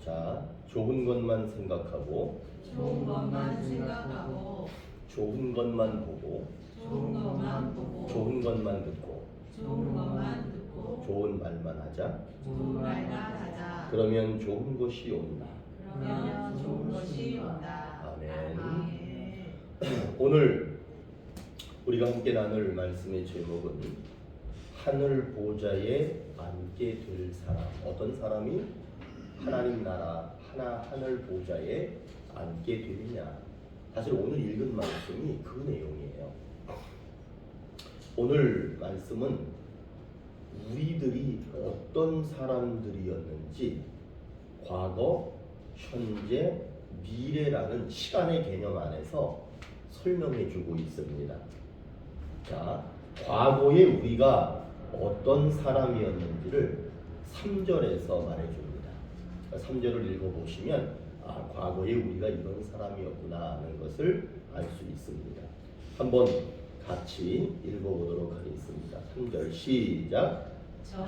자, 좋은 것만 생각하고 좋은 것만 생각하고 좋은 것만 보고 좋은 것만 보고 좋은 것만 듣고 좋은 것만 듣고 좋은 말만 하자. 좋은 말만 하자. 그러면 좋은 것이 온다. 그러면 좋은 것이 온다. 아멘. 아멘. 오늘 우리가 함께 나눌 말씀의 제목은 하늘 보좌에 앉게 될 사람. 어떤 사람이 하나님 나라 하늘 보좌에 앉게 되느냐. 사실 오늘 읽은 말씀이 그 내용이에요. 오늘 말씀은 우리들이 어떤 사람들이었는지 과거, 현재, 미래라는 시간의 개념 안에서 설명해 주고 있습니다. 자, 과거에 우리가 어떤 사람이었는지를 3절에서 말해줍니다. 3절을 읽어보시면 과거에 우리가 이런 사람이었구나 하는 것을 알 수 있습니다. 한번 같이 읽어보도록 하겠습니다. 3절 시작.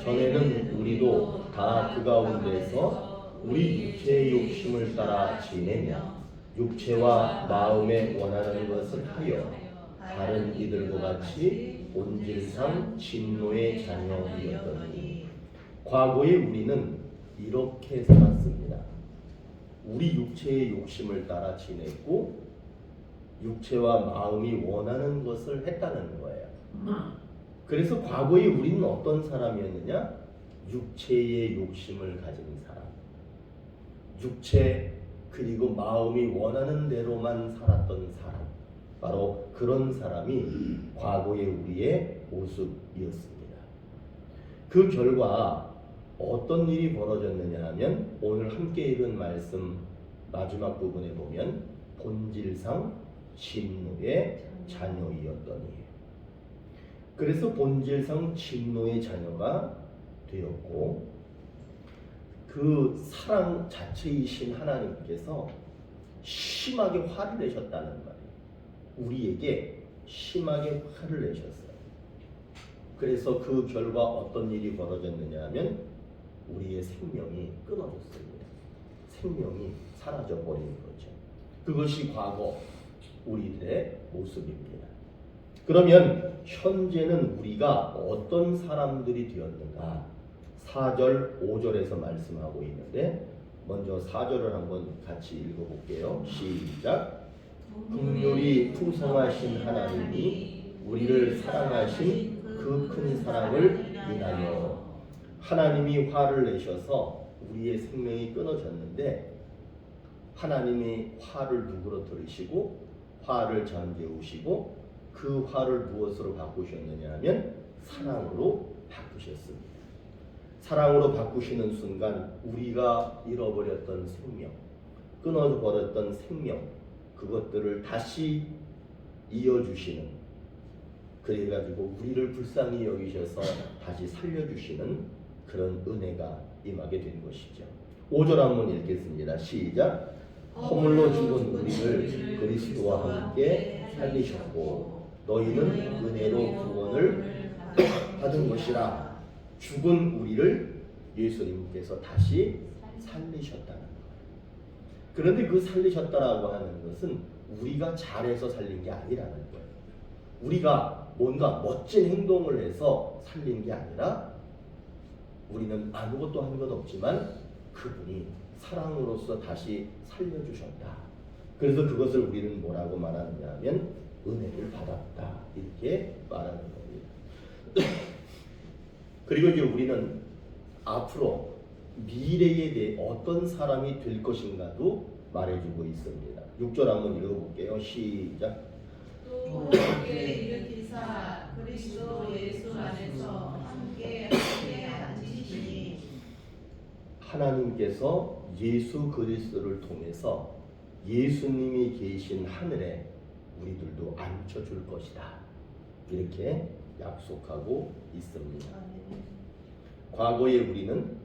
전에는 우리도 다 그 가운데서 우리 육체의 욕심을 따라 지내며 육체와 마음에 원하는 것을 하여 다른 이들과 같이 본질상 진노의 자녀이었더니 과거에 우리는 이렇게 살았습니다. 우리 육체의 욕심을 따라 지냈고 육체와 마음이 원하는 것을 했다는 거예요. 그래서 과거에 우리는 어떤 사람이었느냐? 육체의 욕심을 가진 사람, 육체 그리고 마음이 원하는 대로만 살았던 사람, 바로 그런 사람이 과거의 우리의 모습이었습니다. 그 결과 어떤 일이 벌어졌느냐 하면 오늘 함께 읽은 말씀 마지막 부분에 보면 본질상 진노의 자녀이었더니, 그래서 본질상 진노의 자녀가 되었고 그 사랑 자체이신 하나님께서 심하게 화를 내셨다는 말이에요. 우리에게 심하게 화를 내셨어요. 그래서 그 결과 어떤 일이 벌어졌느냐 하면 우리의 생명이 끊어졌습니다. 생명이 사라져버린 거죠. 그것이 과거 우리들의 모습입니다. 그러면 현재는 우리가 어떤 사람들이 되었는가? 4절, 5절에서 말씀하고 있는데 먼저 4절을 한번 같이 읽어볼게요. 시작. 긍휼이 풍성하신 하나님이 우리를 사랑하신 그 큰 사랑을 인하여 하나님이 화를 내셔서 우리의 생명이 끊어졌는데 하나님이 화를 누그러뜨리시고 화를 잠재우시고 그 화를 무엇으로 바꾸셨느냐 하면 사랑으로 바꾸셨습니다. 사랑으로 바꾸시는 순간 우리가 잃어버렸던 생명, 끊어버렸던 생명, 그것들을 다시 이어주시는, 그래가지고 우리를 불쌍히 여기셔서 다시 살려주시는 그런 은혜가 임하게 된 것이죠. 5절 한번 읽겠습니다. 시작. 허물로 죽은 우리를 그리스도와 함께 살리셨고 너희는 은혜로 구원을 받은 것이라. 죽은 우리를 예수님께서 다시 살리셨다는 거예요. 그런데 그 살리셨다라고 하는 것은 우리가 잘해서 살린 게 아니라는 거예요. 우리가 뭔가 멋진 행동을 해서 살린 게 아니라 우리는 아무것도 한 것 없지만 그분이 사랑으로서 다시 살려주셨다. 그래서 그것을 우리는 뭐라고 말하느냐 하면 은혜를 받았다, 이렇게 말하는 겁니다. 그리고 이제 우리는 앞으로 미래에 대해 어떤 사람이 될 것인가도 말해주고 있습니다. 6절 한번 읽어볼게요. 시작. 또 함께 일으키사 그리스도 예수 안에서 함께 앉으시니. 하나님께서 예수 그리스도를 통해서 예수님이 계신 하늘에 우리들도 앉혀줄 것이다, 이렇게 약속하고 있습니다. 과거에 우리는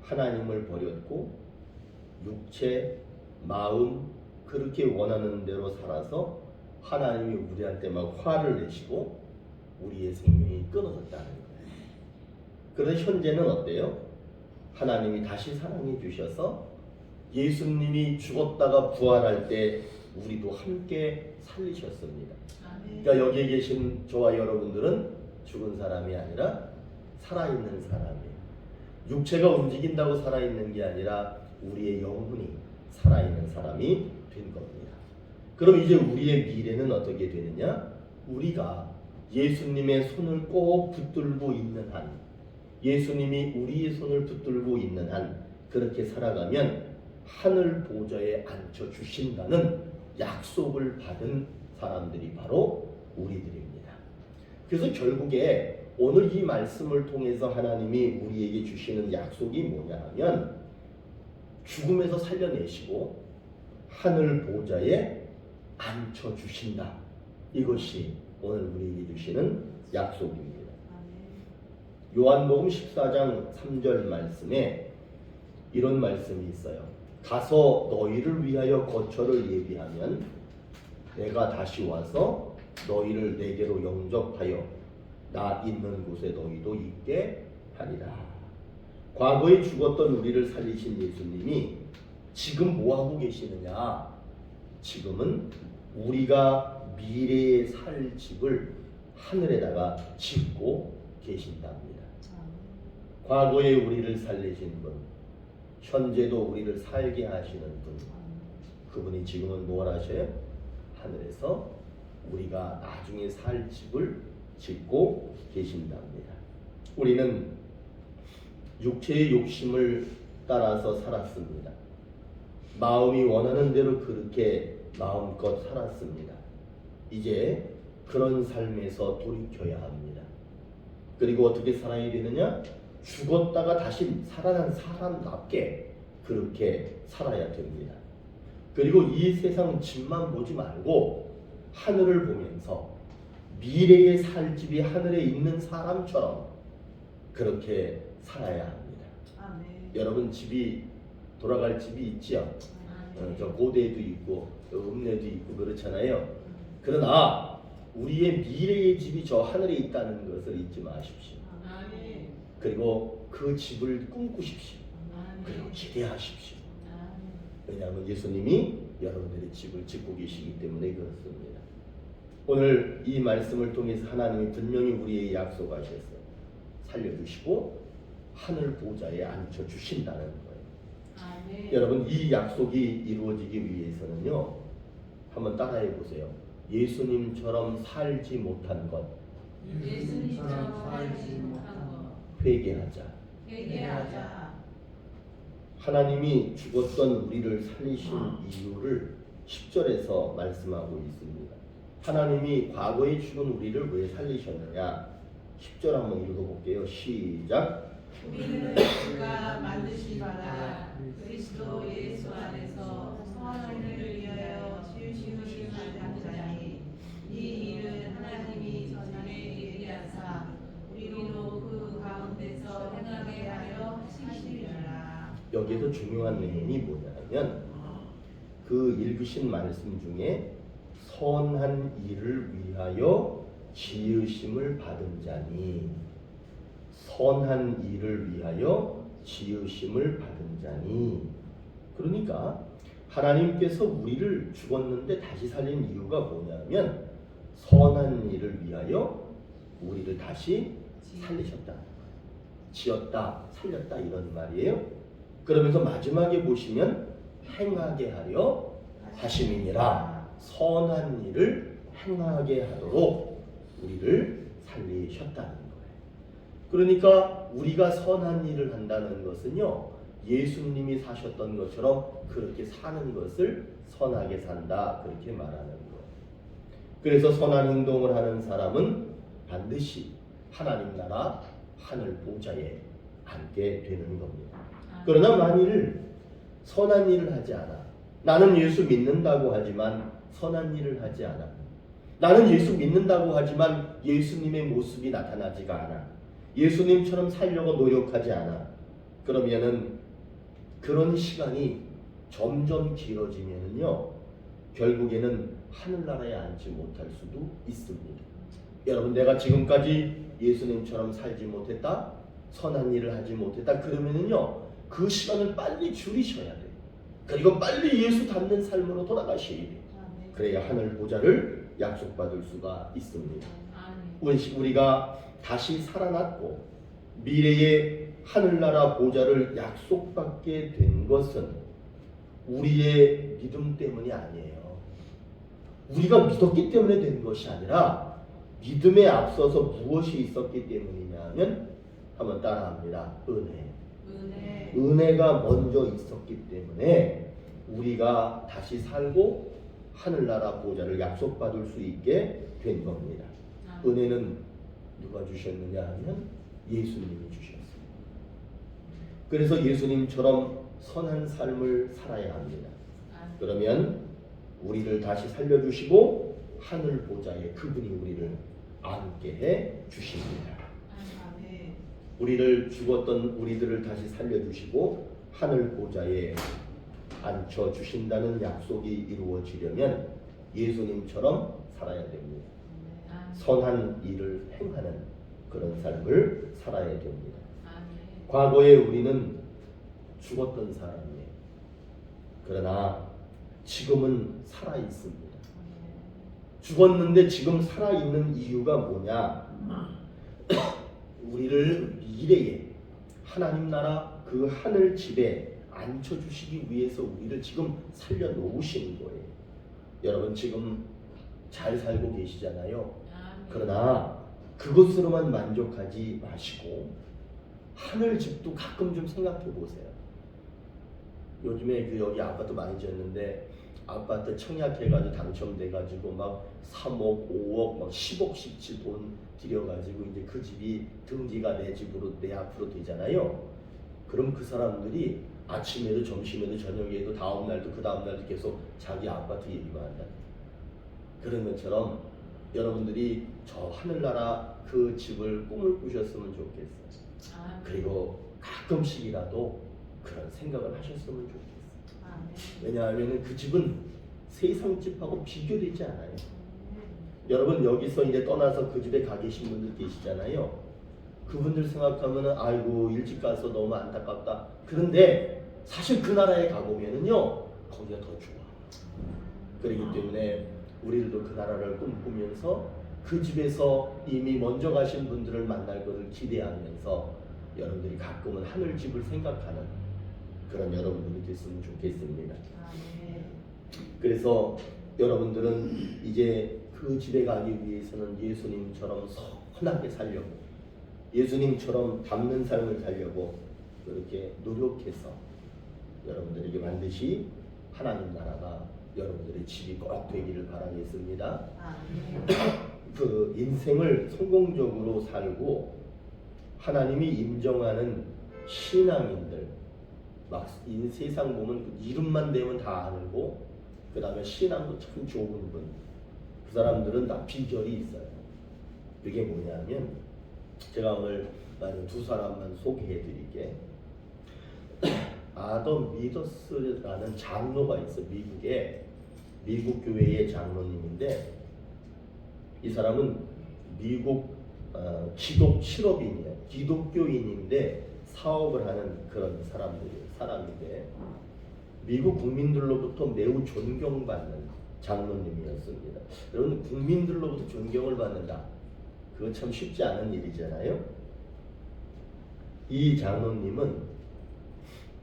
하나님을 버렸고 육체, 마음 그렇게 원하는 대로 살아서 하나님이 우리한테 막 화를 내시고 우리의 생명이 끊어졌다는 거예요. 그런데 현재는 어때요? 하나님이 다시 사랑해 주셔서 예수님이 죽었다가 부활할 때 우리도 함께 살리셨습니다. 그러니까 여기에 계신 저와 여러분들은 죽은 사람이 아니라 살아있는 사람이에요. 육체가 움직인다고 살아있는 게 아니라 우리의 영혼이 살아있는 사람이 된 겁니다. 그럼 이제 우리의 미래는 어떻게 되느냐? 우리가 예수님의 손을 꼭 붙들고 있는 한, 예수님이 우리의 손을 붙들고 있는 한 그렇게 살아가면 하늘 보좌에 앉혀 주신다는 약속을 받은 사람들이 바로 우리들입니다. 그래서 결국에 오늘 이 말씀을 통해서 하나님이 우리에게 주시는 약속이 뭐냐 하면 죽음에서 살려내시고 하늘 보좌에 앉혀 주신다. 이것이 오늘 우리에게 주시는 약속입니다. 요한복음 14장 3절 말씀에 이런 말씀이 있어요. 가서 너희를 위하여 거처를 예비하면 내가 다시 와서 너희를 내게로 영접하여 나 있는 곳에 너희도 있게 하리라. 과거에 죽었던 우리를 살리신 예수님이 지금 뭐하고 계시느냐? 지금은 우리가 미래에 살 집을 하늘에다가 짓고 계신답니다. 과거에 우리를 살리신 분, 현재도 우리를 살게 하시는 분, 그분이 지금은 뭘 하셔요? 하늘에서 우리가 나중에 살 집을 짓고 계신답니다. 우리는 육체의 욕심을 따라서 살았습니다. 마음이 원하는 대로 그렇게 마음껏 살았습니다. 이제 그런 삶에서 돌이켜야 합니다. 그리고 어떻게 살아야 되느냐? 죽었다가 다시 살아난 사람답게 그렇게 살아야 됩니다. 그리고 이 세상 집만 보지 말고 하늘을 보면서 미래의 살 집이 하늘에 있는 사람처럼 그렇게 살아야 합니다. 여러분 집이 돌아갈 집이 있죠? 저 고대도 있고 읍내도 있고 그렇잖아요. 그러나 우리의 미래의 집이 저 하늘에 있다는 것을 잊지 마십시오. 그리고 그 집을 꿈꾸십시오. 그리고 기대하십시오. 왜냐하면 예수님이 여러분들의 집을 짓고 계시기 때문에 그렇습니다. 오늘 이 말씀을 통해서 하나님이 분명히 우리에게 약속하셨어요. 살려주시고 하늘 보좌에 앉혀주신다는 거예요. 여러분 이 약속이 이루어지기 위해서는요, 한번 따라해 보세요. 예수님처럼 살지 못한 것, 회개하자. 하나님이 죽었던 우리를 살리신 이유를 10절에서 말씀하고 있습니다. 하나님이 과거에 죽은 우리를 왜 살리셨느냐? 10절 한번 읽어볼게요. 시작. 우리는 그가 만드신 바라 그리스도 예수 안에서 선한 일을 위하여 지으심을 받은 자니 이 일은 하나님이 전에 예비하사 우리로 그 가운데서 행하게 하려 하심이라. 여기서 중요한 내용이 뭐냐면 그 읽으신 말씀 중에 선한 일을 위하여 지으심을 받은 자니, 선한 일을 위하여 지으심을 받은 자니. 그러니까 하나님께서 우리를 죽었는데 다시 살린 이유가 뭐냐면 선한 일을 위하여 우리를 다시 살리셨다, 지었다, 살렸다 이런 말이에요. 그러면서 마지막에 보시면 행하게 하려 하심이니라. 선한 일을 행하게 하도록 우리를 살리셨다는 거예요. 그러니까 우리가 선한 일을 한다는 것은요, 예수님이 사셨던 것처럼 그렇게 사는 것을 선하게 산다, 그렇게 말하는 거예요. 그래서 선한 행동을 하는 사람은 반드시 하나님 나라 하늘 보좌에 앉게 되는 겁니다. 그러나 만일 선한 일을 하지 않아, 나는 예수 믿는다고 하지만 선한 일을 하지 않아, 나는 예수 믿는다고 하지만 예수님의 모습이 나타나지가 않아, 예수님처럼 살려고 노력하지 않아, 그러면은 그런 시간이 점점 길어지면은요, 결국에는 하늘나라에 앉지 못할 수도 있습니다. 여러분, 내가 지금까지 예수님처럼 살지 못했다, 선한 일을 하지 못했다, 그러면은요, 그 시간을 빨리 줄이셔야 돼요. 그리고 빨리 예수 닮는 삶으로 돌아가셔야 돼요. 그래야 하늘 보좌를 약속받을 수가 있습니다. 우리가 다시 살아났고 미래의 하늘나라 보좌를 약속받게 된 것은 우리의 믿음 때문이 아니에요. 우리가 믿었기 때문에 된 것이 아니라 믿음에 앞서서 무엇이 있었기 때문이냐 하면 한번 따라합니다. 은혜가 먼저 있었기 때문에 우리가 다시 살고 하늘나라 보좌를 약속받을 수 있게 된 겁니다. 은혜는 누가 주셨느냐 하면 예수님이 주셨어요. 그래서 예수님처럼 선한 삶을 살아야 합니다. 그러면 우리를 다시 살려주시고 하늘 보좌에 그분이 우리를 앉게 해 주십니다. 우리를 죽었던 우리들을 다시 살려주시고 하늘 보좌에 앉혀 주신다는 약속이 이루어지려면 예수님처럼 살아야 됩니다. 선한 일을 행하는 그런 삶을 살아야 됩니다. 과거에 우리는 죽었던 사람이에요. 그러나 지금은 살아 있습니다. 죽었는데 지금 살아 있는 이유가 뭐냐? 우리를 미래에 하나님 나라 그 하늘 집에 앉혀 주시기 위해서 우리를 지금 살려 놓으신 거예요. 여러분 지금 잘 살고 계시잖아요. 그러나 그것으로만 만족하지 마시고 하늘 집도 가끔 좀 생각해 보세요. 요즘에 그 여기 아파트 많이 지었는데 아파트 청약해가지고 당첨돼가지고 막 3억, 5억, 막 10억씩 돈 들여가지고 이제 그 집이 등기가 내 집으로 내 앞으로 되잖아요. 그럼 그 사람들이 아침에도 점심에도 저녁에도 다음 날도 그 다음 날도 계속 자기 아파트 얘기만 한다. 그런 것처럼 여러분들이 저 하늘나라 그 집을 꿈을 꾸셨으면 좋겠어요. 그리고 가끔씩이라도 그런 생각을 하셨으면 좋겠어요. 왜냐하면 그 집은 세상 집하고 비교되지 않아요. 여러분 여기서 이제 떠나서 그 집에 가 계신 분들 계시잖아요. 그분들 생각하면은 아이고 일찍 가서 너무 안타깝다. 그런데 사실 그 나라에 가보면은요 거기가 더 좋아. 그렇기 때문에 우리들도 그 나라를 꿈꾸면서 그 집에서 이미 먼저 가신 분들을 만날 것을 기대하면서 여러분들이 가끔은 하늘 집을 생각하는 그런 여러분들이 됐으면 좋겠습니다. 그래서 여러분들은 이제 그 집에 가기 위해서는 예수님처럼 선하게 살려고, 예수님처럼 닮는 삶을 살려고 그렇게 노력해서 여러분들에게 반드시 하나님 나라가 여러분들의 집이 꼭 되기를 바라겠습니다. 그 인생을 성공적으로 살고 하나님이 인정하는 신앙인들, 막 이 세상 보면 이름만 되면 다 알고 그 다음에 신앙도 참 좋은 분, 그 사람들은 다 비결이 있어요. 그게 뭐냐면 제가 오늘 두 사람만 소개해 드릴게. 아덤 미더스라는 장로가 있어. 미국 교회의 장로님인데 이 사람은 미국 기독 실업인이에요. 기독교인인데 사업을 하는 그런 사람인데 미국 국민들로부터 매우 존경받는 장로님이었습니다. 여러분 국민들로부터 존경을 받는다. 그거 참 쉽지 않은 일이잖아요. 이 장로님은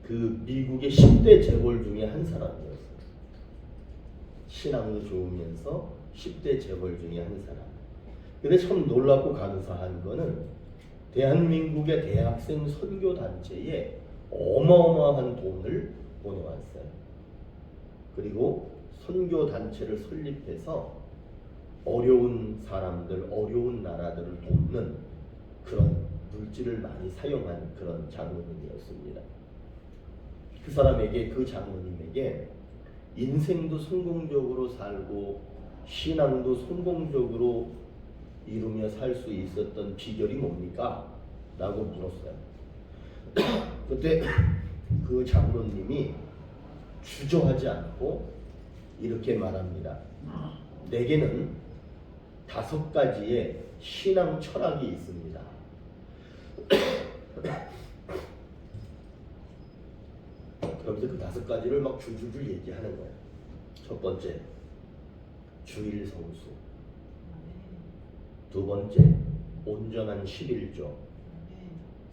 그 미국의 10대 재벌 중에 한 사람이었어요. 신앙도 좋으면서 10대 재벌 중에 한 사람. 근데 참 놀랍고 감사한 거는 대한민국의 대학생 선교단체에 어마어마한 돈을 보내왔어요. 그리고 선교단체를 설립해서 어려운 사람들, 어려운 나라들을 돕는 그런 물질을 많이 사용한 그런 장로님이었습니다. 그 사람에게, 그 장로님에게 인생도 성공적으로 살고 신앙도 성공적으로 이루며 살 수 있었던 비결이 뭡니까? 라고 물었어요. 그때 그 장로님이 주저하지 않고 이렇게 말합니다. 내게는 5가지의 신앙 철학이 있습니다. 그러면서 그 5가지를 막 줄줄줄 얘기하는 거야. 첫 번째, 주일 성수. 두 번째, 온전한 11조.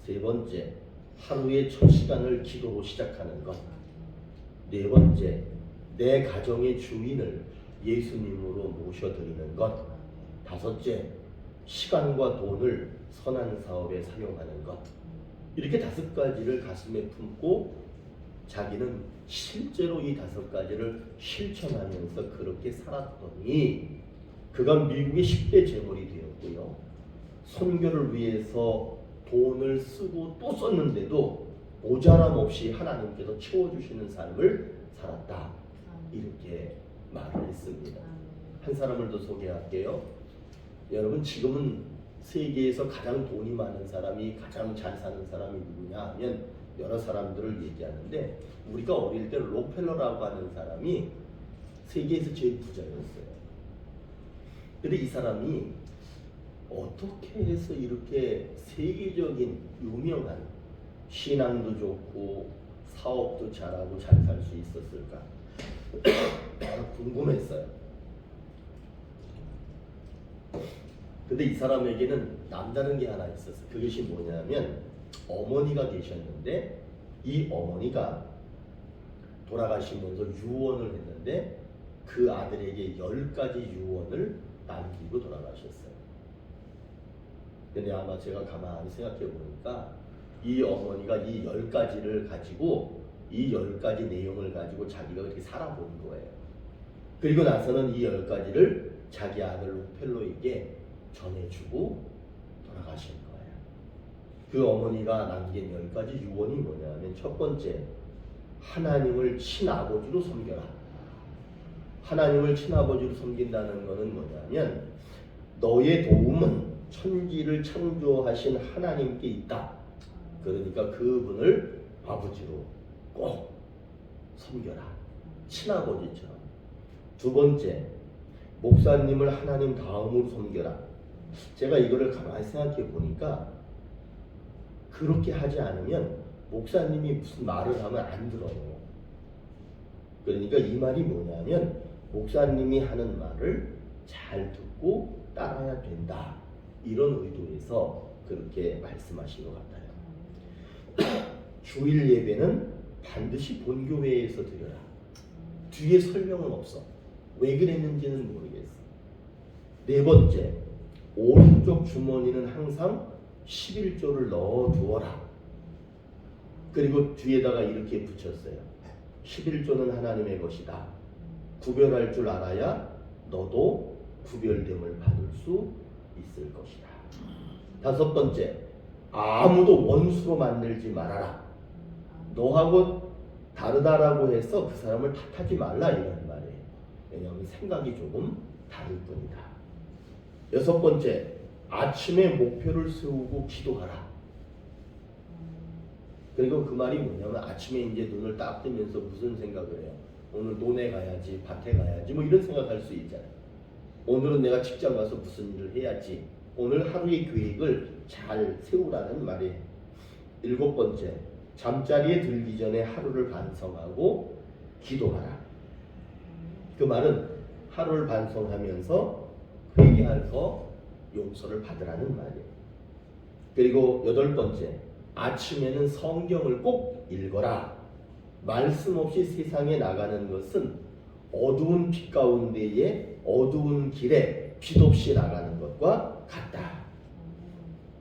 세 번째, 하루의 첫 시간을 기도로 시작하는 것. 네 번째, 내 가정의 주인을 예수님으로 모셔드리는 것. 다섯째, 시간과 돈을 선한 사업에 사용하는 것. 이렇게 5가지를 가슴에 품고 자기는 실제로 이 5가지를 실천하면서 그렇게 살았더니 그가 미국의 10대 재벌이 되었고요. 선교를 위해서 돈을 쓰고 또 썼는데도 모자람 없이 하나님께서 채워주시는 삶을 살았다. 이렇게 말을 했습니다. 한 사람을 더 소개할게요. 여러분, 지금은 세계에서 가장 돈이 많은 사람이, 가장 잘 사는 사람이 누구냐 하면 여러 사람들을 얘기하는데, 우리가 어릴 때 록펠러라고 하는 사람이 세계에서 제일 부자였어요. 근데 이 사람이 어떻게 해서 이렇게 세계적인 유명한, 신앙도 좋고 사업도 잘하고 잘 살 수 있었을까 궁금했어요. 근데 이 사람에게는 남다른 게 하나 있었어요. 그것이 뭐냐면, 어머니가 계셨는데 이 어머니가 돌아가시면서 유언을 했는데 그 아들에게 10가지 유언을 남기고 돌아가셨어요. 근데 아마 제가 가만히 생각해 보니까 이 어머니가 이 10가지를 가지고, 이 10가지 내용을 가지고 자기가 그렇게 살아본 거예요. 그리고 나서는 이 10가지를 자기 아들 록펠로에게 전해주고 돌아가신 거예요. 그 어머니가 남긴 10가지 유언이 뭐냐면, 첫 번째, 하나님을 친아버지로 섬겨라. 하나님을 친아버지로 섬긴다는 것은 뭐냐면, 너의 도움은 천지를 창조하신 하나님께 있다. 그러니까 그분을 아버지로 꼭 섬겨라. 친아버지처럼. 두 번째, 목사님을 하나님 다음으로 섬겨라. 제가 이거를 가만히 생각해 보니까 그렇게 하지 않으면 목사님이 무슨 말을 하면 안 들어요. 그러니까 이 말이 뭐냐면, 목사님이 하는 말을 잘 듣고 따라야 된다. 이런 의도에서 그렇게 말씀하신 것 같아요. 주일 예배는 반드시 본교회에서 드려라. 뒤에 설명은 없어. 왜 그랬는지는 모르겠어. 네 번째, 오른쪽 주머니는 항상 11조를 넣어 두어라. 그리고 뒤에다가 이렇게 붙였어요. 11조는 하나님의 것이다. 구별할 줄 알아야 너도 구별됨을 받을 수 있을 것이다. 다섯 번째, 아무도 원수로 만들지 말아라. 너하고 다르다라고 해서 그 사람을 탓하지 말라, 이런 말이에요. 왜냐하면 생각이 조금 다를 뿐이다. 여섯 번째, 아침에 목표를 세우고 기도하라. 그리고 그 말이 뭐냐면, 아침에 이제 눈을 딱 뜨면서 무슨 생각을 해요? 오늘 논에 가야지, 밭에 가야지, 뭐 이런 생각할 수 있잖아요. 오늘은 내가 직장 가서 무슨 일을 해야지. 오늘 하루의 계획을 잘 세우라는 말이에요. 일곱 번째, 잠자리에 들기 전에 하루를 반성하고 기도하라. 그 말은 하루를 반성하면서 회개할 거 용서를 받으라는 말이에요. 그리고 여덟 번째, 아침에는 성경을 꼭 읽어라. 말씀 없이 세상에 나가는 것은 어두운 빛 가운데에 어두운 길에 빛 없이 나가는 것과 같다.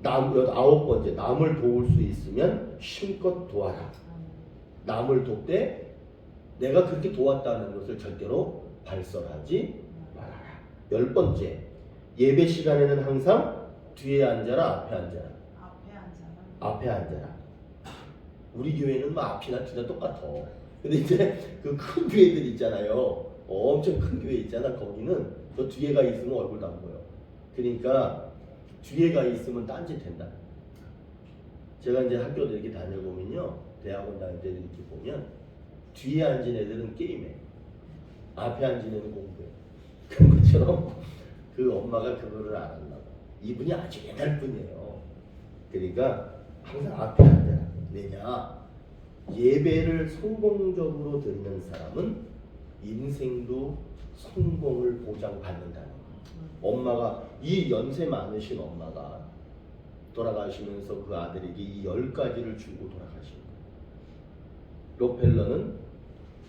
아홉 번째, 남을 도울 수 있으면 힘껏 도와라. 남을 돕되 내가 그렇게 도왔다는 것을 절대로 발설하지 말아라. 열 번째, 예배 시간에는 항상 뒤에 앉아라, 앞에 앉아라. 앞에 앉아라. 우리 교회는 뭐 앞이나 뒤나 똑같아. 근데 이제 그 큰 교회들 있잖아요. 엄청 큰 교회 있잖아. 거기는 저 뒤에가 있으면 얼굴도 안 보여. 그러니까 뒤에가 있으면 딴짓된다. 제가 이제 학교도 이렇게 다녀보면요, 대학원 다닐 때 이렇게 보면 뒤에 앉은 애들은 게임해, 앞에 앉은 애는 공부해. 그런 것처럼 그 엄마가 그거를 알았나 봐. 이분이 아주 옛날 분이에요. 그러니까 항상 앞에 앉아라. 왜냐? 예배를 성공적으로 드리는 사람은 인생도 성공을 보장받는다는 거예요. 엄마가, 이 연세 많으신 엄마가 돌아가시면서 그 아들에게 이 10가지를 주고 돌아가신 거예요. 록펠러는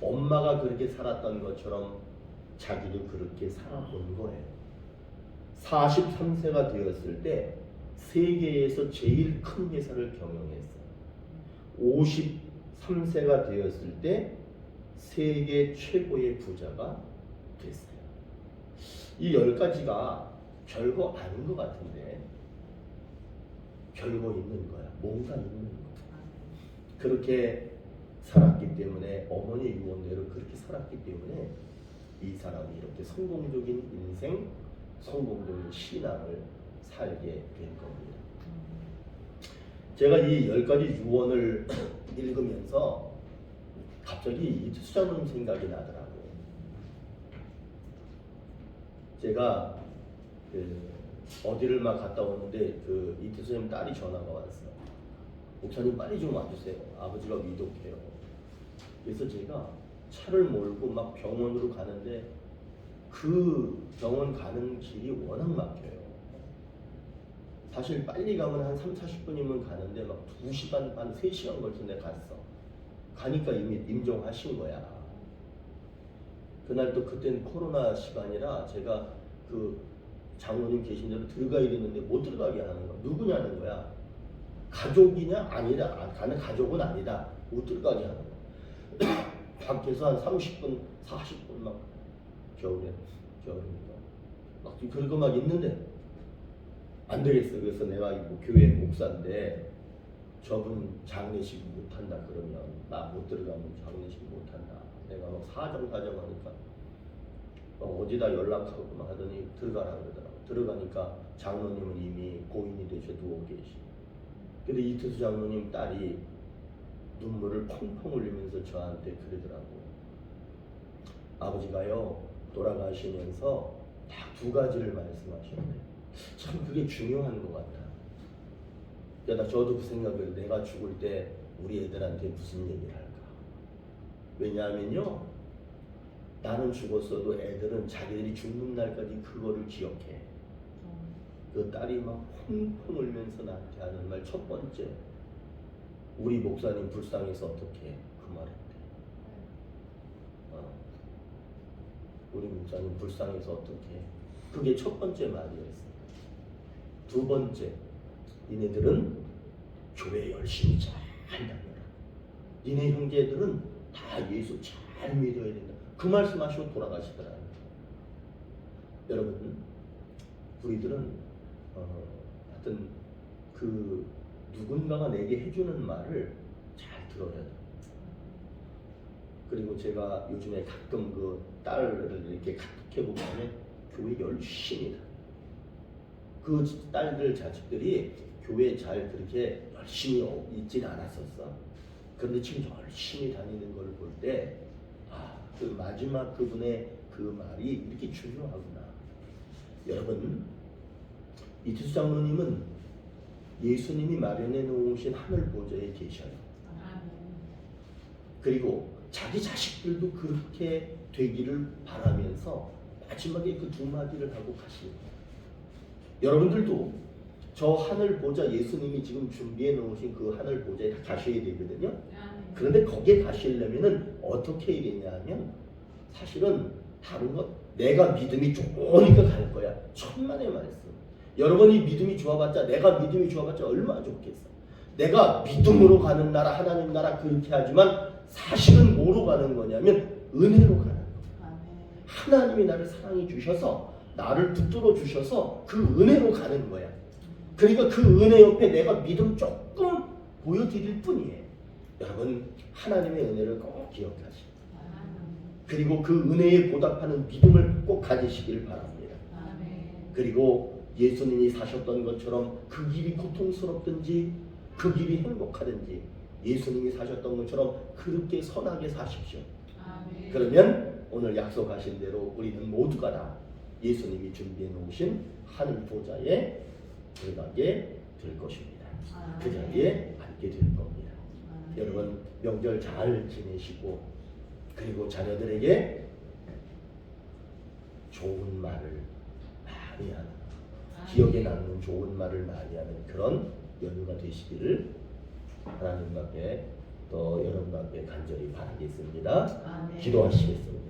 엄마가 그렇게 살았던 것처럼 자기도 그렇게 살아본 거예요. 43세가 되었을 때 세계에서 제일 큰 회사를 경영했어요. 53세가 되었을 때 세계 최고의 부자가 됐어요. 이 10가지가 별거 아닌 것 같은데 별거 있는 거야. 뭔가 있는 거야. 그렇게 살았기 때문에, 어머니 유언대로 그렇게 살았기 때문에 이 사람이 이렇게 성공적인 인생, 성공적인 신앙을 살게 된 겁니다. 제가 이 10가지 유언을 읽으면서 갑자기 이투수장님 생각이 나더라고요. 제가 어디를 막 갔다 오는데 이투수님 딸이 전화가 왔어. 목사님 빨리 좀 와주세요. 아버지가 위독해요. 그래서 제가 차를 몰고 막 병원으로 가는데 그 병원 가는 길이 워낙 막혀요. 사실 빨리 가면 한 30-40분이면 가는데 막 2시간 반, 3시간 걸쳐서 갔어. 가니까 이미 임종하신 거야. 그날 또 그때는 코로나 시간이라 제가 그 장로님 계신 데로 들어가야 되는데 못 들어가게 하는 거야. 누구냐는 거야. 가족이냐? 아니다. 가는 가족은 아니다. 못 들어가게 하는 거야. 밖에서 한 30분, 40분 막 겨울이니까 막 그런 거 막 있는데 안 되겠어. 그래서 내가 뭐 교회 목사인데 저분 장례식 못한다 그러면 나 못 들어가면 장례식 못한다. 내가 막 사정하니까 어디다 연락하고 막 하더니 들어가라 그러더라고. 들어가니까 장로님은 이미 고인이 되셔 누워 계시. 근데 이태수 장로님 딸이 눈물을 펑펑 흘리면서 저한테 그러더라고. 아버지가요 돌아가시면서 딱 2가지를 말씀하셨는데 참 그게 중요한 것 같다. 그러니까 저도 그 생각을, 내가 죽을 때 우리 애들한테 무슨 얘기를 할까. 왜냐하면요, 나는 죽었어도 애들은 자기들이 죽는 날까지 그거를 기억해. 그 딸이 막 펑펑 울면서 나한테 하는 말, 첫 번째, 우리 목사님 불쌍해서 어떻게 해? 그 말했대. 우리 목사님 불쌍해서 어떻게 해? 그게 첫 번째 말이었어. 2번째, 니네들은 교회 열심히 잘 다녀라. 니네 형제들은 다 예수 잘 믿어야 된다. 그 말씀하시고 돌아가시더라고요. 여러분, 우리들은 하여튼 그 누군가가 내게 해주는 말을 잘 들어야 돼. 그리고 제가 요즘에 가끔 그 딸을 이렇게 카톡해 보면 교회 열심히 다녀. 그 딸들 자식들이 교회 잘 그렇게 열심히 있진 않았었어. 그런데 지금 열심히 다니는 걸 볼 때, 그 마지막 그분의 그 말이 이렇게 중요하구나. 여러분, 이태수 장로님은 예수님이 마련해 놓으신 하늘 보좌에 계셔요. 그리고 자기 자식들도 그렇게 되기를 바라면서 마지막에 그 2마디를 하고 가시는 거예요. 여러분들도 저 하늘 보좌, 예수님이 지금 준비해 놓으신 그 하늘 보좌에 다 가셔야 되거든요. 그런데 거기에 가시려면은 어떻게 해야 되냐 하면, 사실은 다른 것, 내가 믿음이 좋으니까 갈 거야. 천만의 말씀. 여러분이 믿음이 좋아봤자, 내가 믿음이 좋아봤자 얼마나 좋겠어. 내가 믿음으로 가는 나라, 하나님 나라 그렇게 하지만 사실은 뭐로 가는 거냐면 은혜로 가는 거야. 하나님이 나를 사랑해 주셔서, 나를 붙들어 주셔서 그 은혜로 가는 거야. 그러니까 그 은혜 옆에 내가 믿음 조금 보여드릴 뿐이에요. 여러분, 하나님의 은혜를 꼭 기억하시고, 그리고 그 은혜에 보답하는 믿음을 꼭 가지시길 바랍니다. 그리고 예수님이 사셨던 것처럼 그 길이 고통스럽든지 그 길이 행복하든지 예수님이 사셨던 것처럼 그렇게 선하게 사십시오. 그러면 오늘 약속하신 대로 우리는 모두가 다 예수님이 준비해 놓으신 하늘 보좌에 들어가게 될 것입니다. 그 자리에 앉게 될 겁니다. 여러분 명절 잘 지내시고 그리고 자녀들에게 좋은 말을 많이 하는 기억에 남는 좋은 말을 많이 하는 그런 연휴가 되시기를 하나님 앞에 또 여러분 앞에 간절히 바라겠습니다. 기도하시겠습니다.